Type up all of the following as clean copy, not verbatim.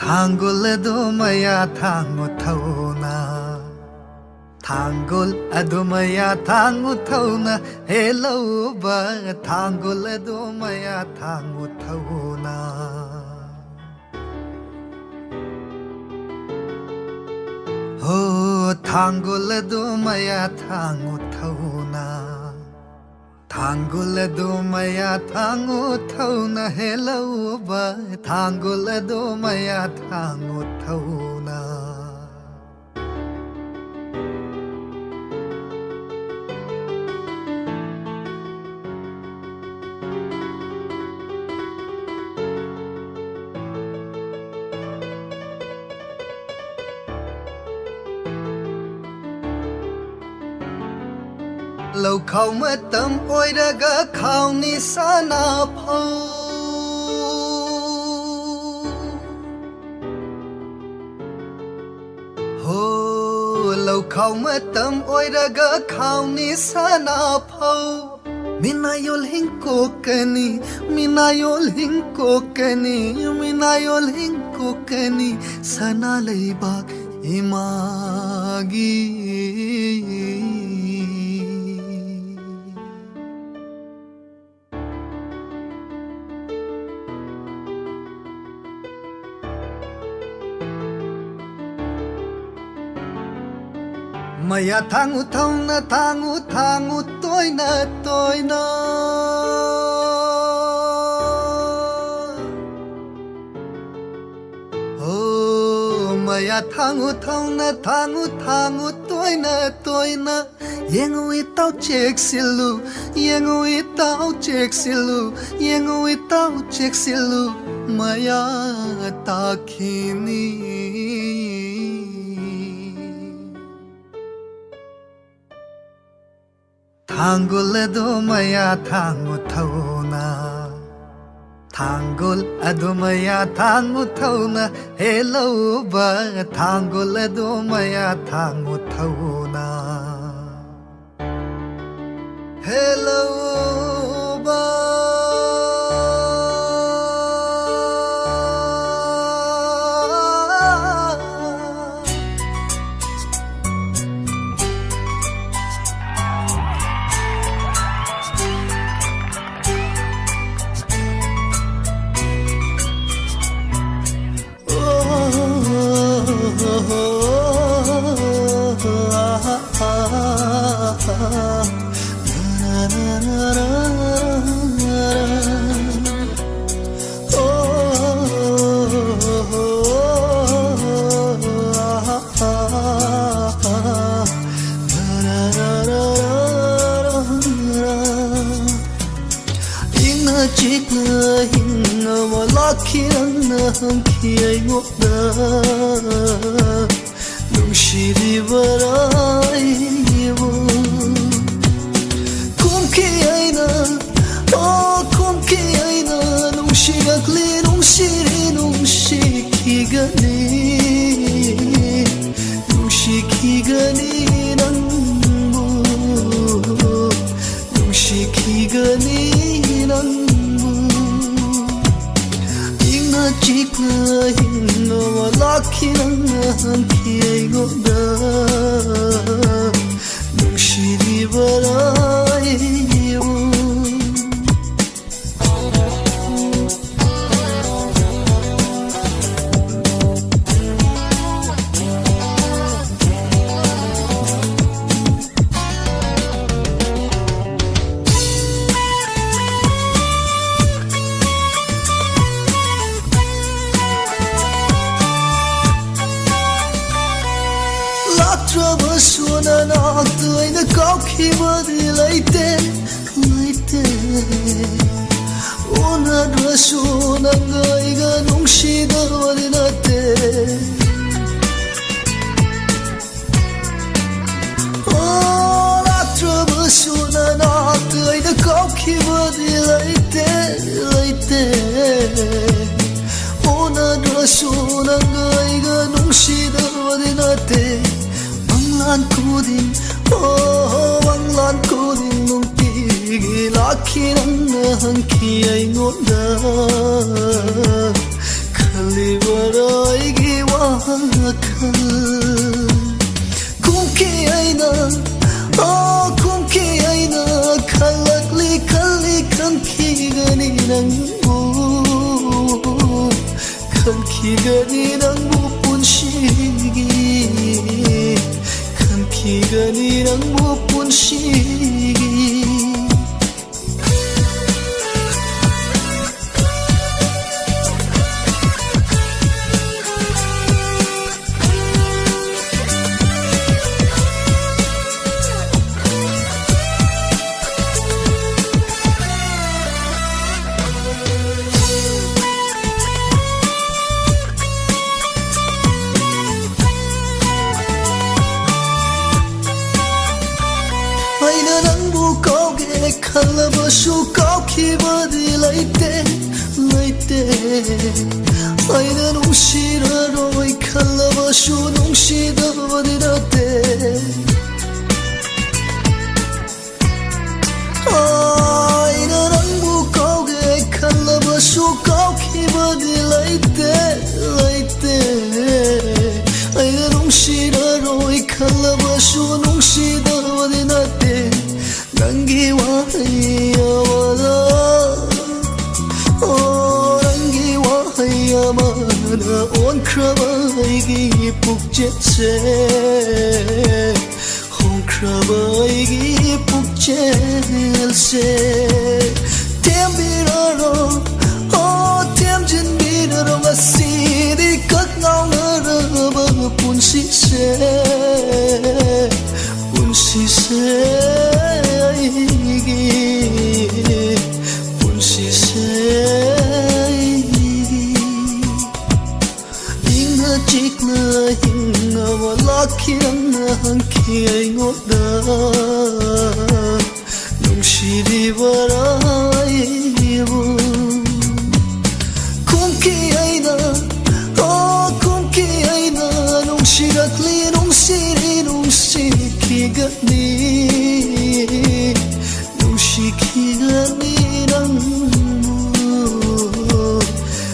थांगुल मया थांगु थौना थांगुल मया थांगु थौना हेलो बा थांगुल मया थांगु थौना हो थांगुल मया थांगु थौना थांगुल मया थांगु थौना हेलो बा थांगुल मया थांगु थौना lau khau ma tam oiraga khau ni sana phau ho lau khau ma tam oiraga khau ni sana phau minayol hing kokani sana leibak imagi maya thangu thauna thangu toina oh maya thangu thauna thangu toina yengu itau check silu maya takhini थांगुल मया थांगु थौना थांगुल मया थांगु थौना हेलो बा थांगुल मया थांगु थौना हेलो बा khaliwarai wakal kumki aina kumki aina khalakli khalli kanki gani nangbu kanki gani nangbu punshigi kanki gani nangbu punshigi aina nangbu kauge kalabashu kaukibadi laite laite aina nungshiraroi kalabashu nungshidabadi rate aina nangbu kauge kalabashu kaukibadi laite laite aina nungshiraroi kalabashu nungshidabadi rate Rangi wahaya wala Oh rangi wahaya mana On krabai gi pukjet se On krabai gi pukjet se Tem biraro Oh tem jin biraro Masidi kak ngau ngaraba Punsi se Punsi se punsi say inga chikna hinga wala kiranga hanki ay ngoda nungshiri waraibu kumki aina oh kumki aina nungshirakli nungsiri nungsiki gani Nushikigani nangbu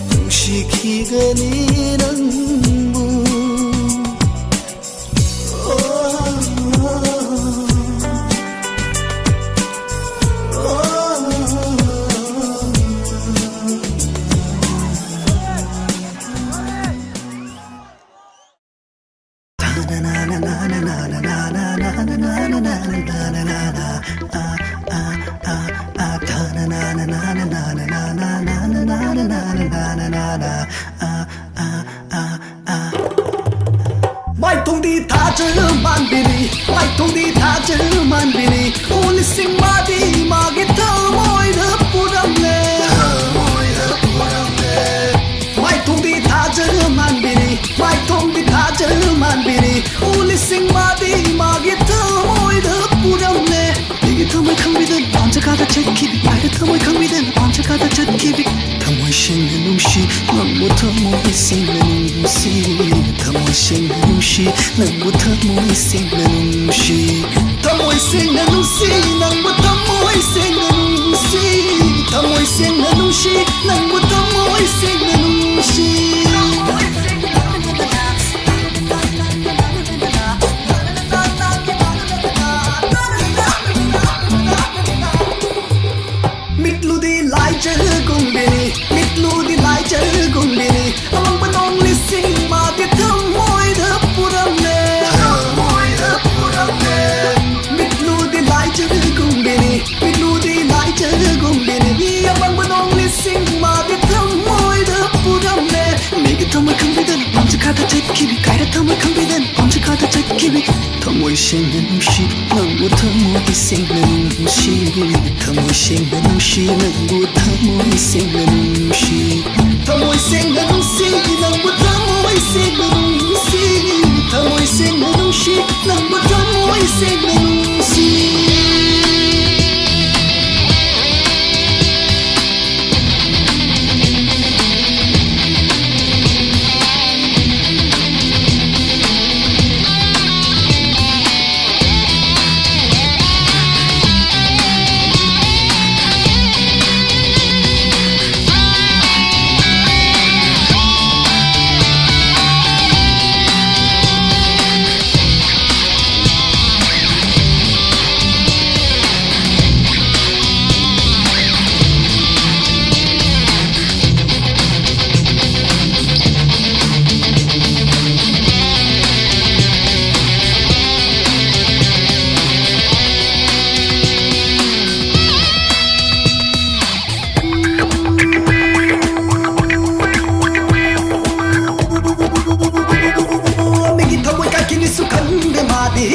Nushikigani nangbu Mai thong đi tha chữ man bini Mai thong đi tha chữ man bini Uli sing ma đi ma cái thơ môi đớp bu đâm lê Mai thong đi tha chữ man bini Mai thong đi tha chữ man bini Uli sing ma đi ma cái thơ môi đớp bu đâm lê Đi thơ môi không biết đơn Bọn chắc cả chất kỳ bị Ai thơ môi không biết đơn Bọn chắc cả chất kỳ bị Thơ môi sinh là nung shi Ngọn một thơ môi sinh là nung si Thơ môi sinh là nung shi Nâng một thơ môi sinh là nung shi Thơ môi sinh là nung si Nâng một thơ môi sinh là nung si Thơ môi sinh là nung shi Nâng một thơ môi sinh là nung si Mitlu di lai chữ cùng bini Mitlu di lai chữ cùng bini Amang panong lising ma di thơm môi đớp bu đâm lê Mitlu di lai chữ cùng bini Mitlu di lai chữ cùng bini Amang panong lising ma di thơm môi đớp bu đâm lê Nige thơm môi không biết đơn Bom chắc khá ta chết khi bị Cái đã thơm môi không biết đơn Bom chắc khá ta chết khi bị Thơm môi sinh là nung shi Nâng bu thơm môi sinh là nung shi Thơm môi sinh là nung shi Nâng bu thơm môi sinh là nung shi Thơm môi sinh là nung shi Nâng bu thơm môi sinh là nung shi Thơm môi sinh là nung shi Nâng bu thơm môi sinh là nung shi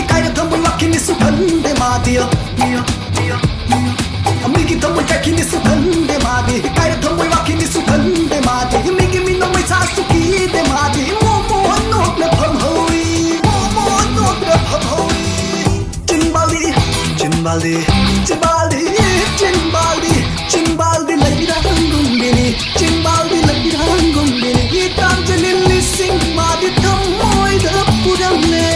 ikaida thamoi wakini sukhande madia amigi thamoi kakini sukhande madi ikaida thamoi wakini sukhande madi migi minno mai sa suki de madi mo no na phamhoi mo no na phamhoi chinbaldi chinbaldi chinbaldi chinbaldi chinbaldi lagira gumbini chinbaldi lagira gumbini itam jalili sing madi thamoi da puramle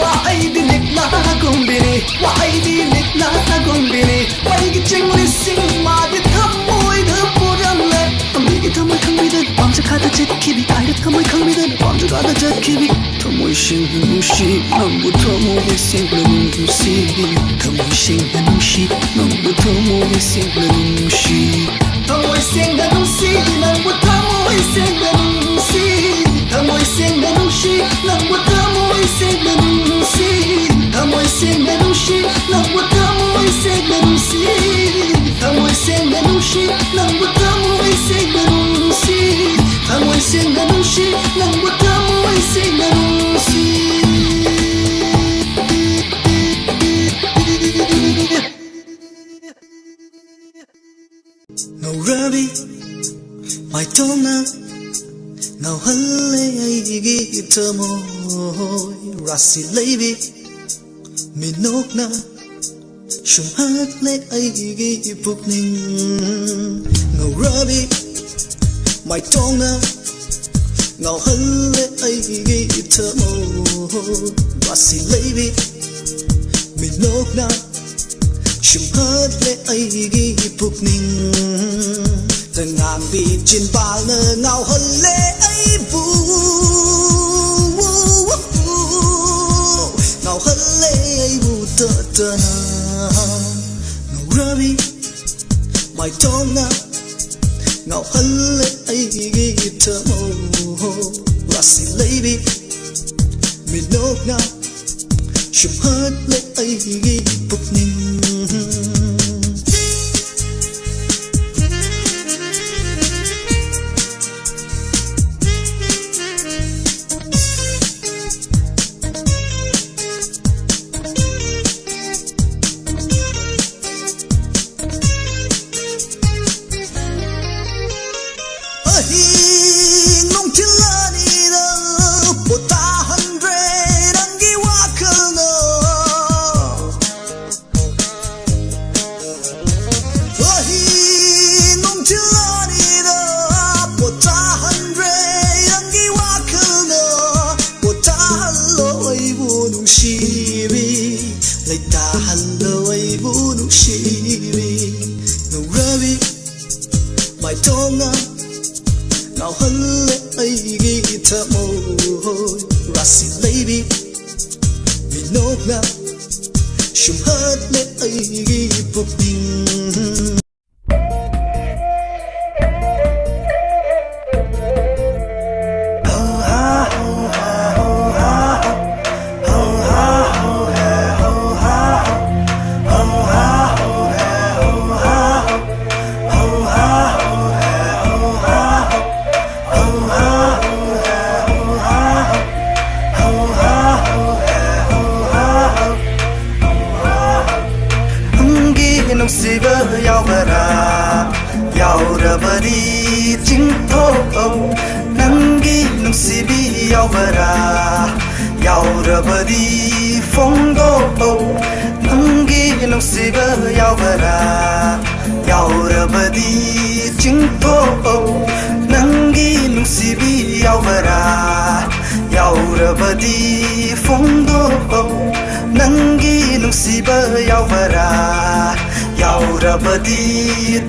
waidi nikla gumbini waidi nikla gumbini waigi chingli sing madi thamoi da puramle amigi thamoi khangbi pamcha khata chekhibi aida thamoi khangbi pamcha khata chekhibi thamoi sing nushi nambu thamoi sing nushi thamoi sing nushi nambu thamoi sing nushi thamoi sing nushi nambu thamoi sing nushi thamoi sing nushi nambu thamoi sing nushi thamoi sing nushi nambu thamoi sing nushi thamoi sing nushi nambu thamoi sing nushi thamoi sing nushi nambu thamoi sing nushi ngầu rabi mai tona ngầu halle aigi tamoi rasi lebi minokna shum hatle aigi pukning ngầu rabi mai tona ngầu halle aigi tamoi rasi lebi minokna shum hatle aigi pukning dengan bikin bala ngau halle aibu ngau halle aibu tatana ngau rabi mai tonga ngau halle aigi tamo rasi lebi minokna shum hatle aigi pukning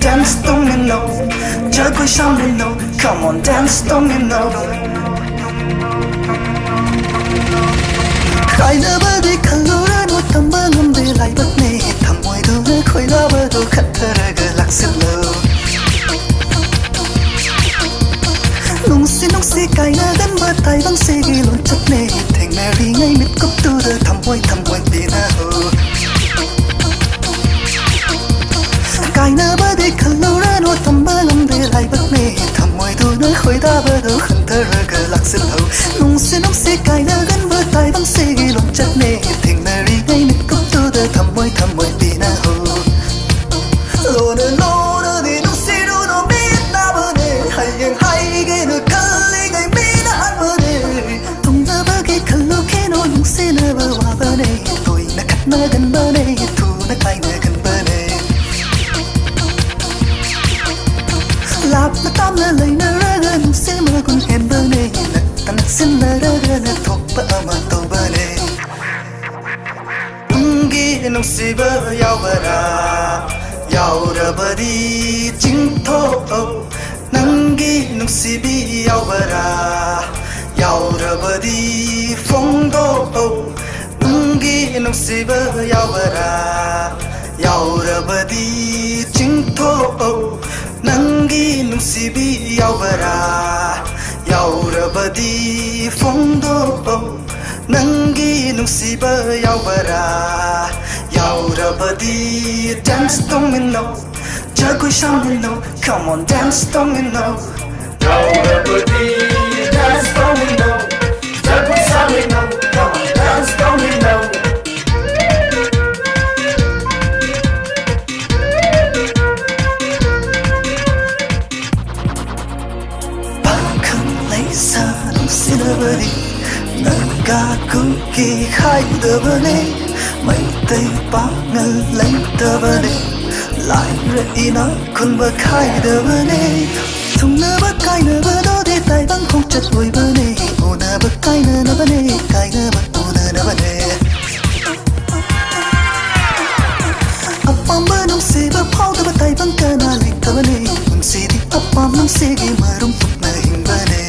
Dance, don't you know? Jagoi shamli no. Come on, dance, don't you know? Kaina badi kalora no tamba ngamde lai batne thamoi do ne khoila bado khatharaga laksilo nungsi kaina gan ba tai bang se gi lon chapne theng na ri ngai mit kop tu da thamoi tina ho kaina badi kalora no tamba ngamde lai batne thamoi do ne khoila bado khatharaga ताइबंगसेगी लोंचटने थेंनरी मिकुपतुदा थमोय थमोय पिनाहो लोनो लोनो दी नुसिरुनो मिनाबने हायeng हायगेनो kallingai mina hanbने थुंगबगे खल्लुखेनो नुसिनबा वाबने तोयना खतनागनबने थुना कायनागनबने लापना तामना लैनरगा नुसिमगुन हेनबने नक्सिनरगा नथोकपा अमा तौबने unggi nungsiba yaubara yaurabadi jingtho nangi nungsibi yaubara yaurabadi fongdo unggi nungsiba yaubara yaurabadi jingtho nangi nungsibi yaubara yaurabadi fongdo nangi nungsiba yaubara yaurabadi dance domino jagoi shamino come on dance domino yaurabadi dance domino jagoi shamino come on dance domino bakang laisa nungsinabadi nanga kuki haidabane maitai pangal laidabane laire ina kunba khaidabane thungnaba kainaba dode taibang khongchat oibane unaba kainanabane kainaba unanabane apamba nungsiba phawdaba taibang kana laidabane unsidi appam nungsigi marum putna hingbane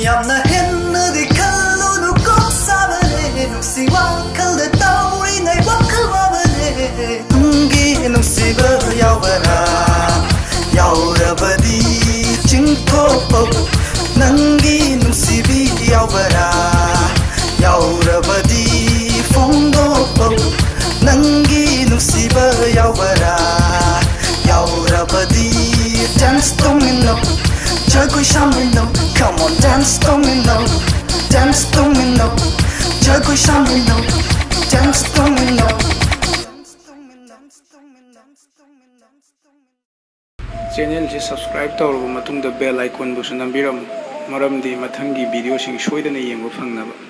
yamna henna di kallo nu kok sabane nuksi wakal de tauri ngai wakal wabane unggi nuksi ba yaubara yaurabadi jingtho nangi nuksi bi yaubara yaurabadi fongdo nangi nuksi ba yaubara yaurabadi dance domino jagoi shamino come on dance domino jagoi shamino dance domino channel se subscribe tawraba matungda bell icon bu su nambiram maramdi mathangi video sing soidana yengba phangnaba